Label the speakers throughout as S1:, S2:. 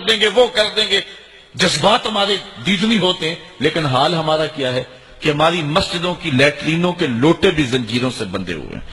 S1: देंगे, वो कर देंगे। जज्बात हमारे दीदनी होते हैं, लेकिन हाल हमारा क्या है कि हमारी मस्जिदों की लैट्रीनों के लोटे भी जंजीरों से बंधे हुए हैं।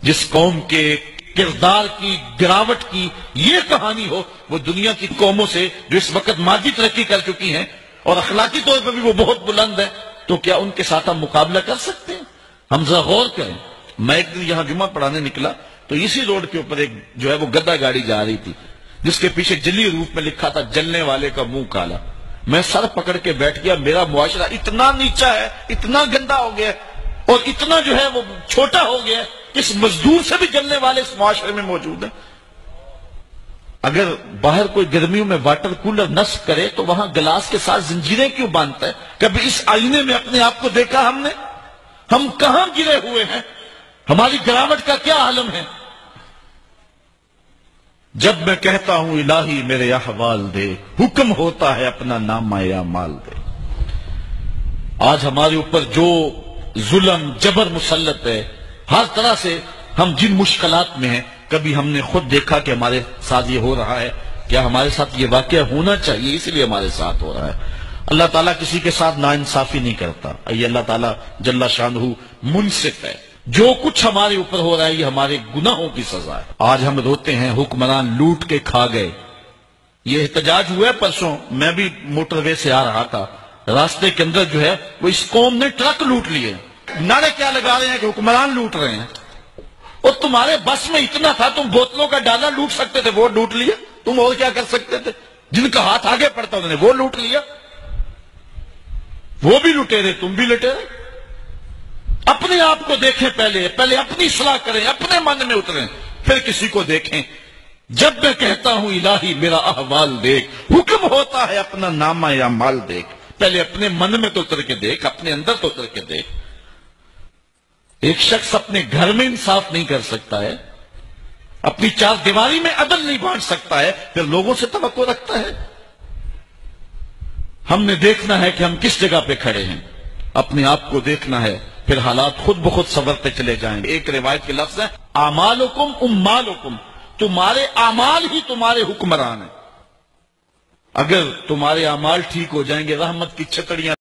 S1: जिस कौम के किरदार की गिरावट की ये कहानी हो, वो दुनिया की कौमों से जो इस वक्त मादी तरक्की कर चुकी हैं और अखलाकी तौर पर भी वो बहुत बुलंद है, तो क्या उनके साथ हम मुकाबला कर सकते हैं? हम जरा गौर करें। मैं एक दिन यहां जुमा पढ़ाने निकला तो इसी रोड के ऊपर एक जो है वो गद्दा गाड़ी जा रही थी, जिसके पीछे जली रूप में लिखा था जलने वाले का मुंह काला। मैं सर पकड़ के बैठ गया। मेरा मुआशरा इतना नीचा है, इतना गंदा हो गया और इतना जो है वो छोटा हो गया कि इस मजदूर से भी जलने वाले इस मुआशरे में मौजूद है। अगर बाहर कोई गर्मियों में वाटर कूलर नस्ब करे तो वहां गिलास के साथ जंजीरें क्यों बांधता है? कभी इस आईने में अपने आप को देखा हमने? हम कहां गिरे हुए हैं? हमारी गिरावट का क्या आलम है? जब मैं कहता हूं इलाही मेरे अहवाल दे, हुक्म होता है अपना नामा या माल दे। आज हमारे ऊपर जो जुल्म जबर मुसल्लत है, हर तरह से हम जिन मुश्किलात में हैं, कभी हमने खुद देखा कि हमारे साथ ये हो रहा है? क्या हमारे साथ ये वाकया होना चाहिए इसलिए हमारे साथ हो रहा है? अल्लाह ताला किसी के साथ नाइंसाफी नहीं करता। ये अल्लाह ताला जल्ला शानहू मुनसिफ है। जो कुछ हमारे ऊपर हो रहा है ये हमारे गुनाहों की सजा है। आज हम रोते हैं हुक्मरान लूट के खा गए। ये एहतजाज हुआ है परसों। मैं भी मोटरवे से आ रहा था, रास्ते के अंदर जो है वो इस कौम ने ट्रक लूट लिए। नारे क्या लगा रहे हैं कि हुक्मरान लूट रहे हैं। और तुम्हारे बस में इतना था, तुम बोतलों का डाला लूट सकते थे, वो लूट लिया। तुम और क्या कर सकते थे? जिनका हाथ आगे पड़ता उन्होंने वो लूट लिया। वो भी लुटेरे, तुम भी लुटेरे। अपने आप को देखें, पहले अपनी सलाह करें, अपने मन में उतरें, फिर किसी को देखें। जब मैं कहता हूं इलाही मेरा अहवाल देख, हुक्म होता है अपना नामा या माल देख। पहले अपने मन में तो उतर के देख, अपने अंदर तो उतर के देख। एक शख्स अपने घर में इंसाफ नहीं कर सकता है, अपनी चार दीवारी में अदल नहीं बांट सकता है, फिर लोगों से तवक्को रखता है। हमने देखना है कि हम किस जगह पे खड़े हैं, अपने आप को देखना है, फिर हालात खुद ब खुद संवरते चले जाएंगे। एक रिवायत के लफ्ज है आमालुकुम उम्मालुकुम, तुम्हारे आमाल ही तुम्हारे हुक्मरान है। अगर तुम्हारे आमाल ठीक हो जाएंगे, रहमत की छतड़ियां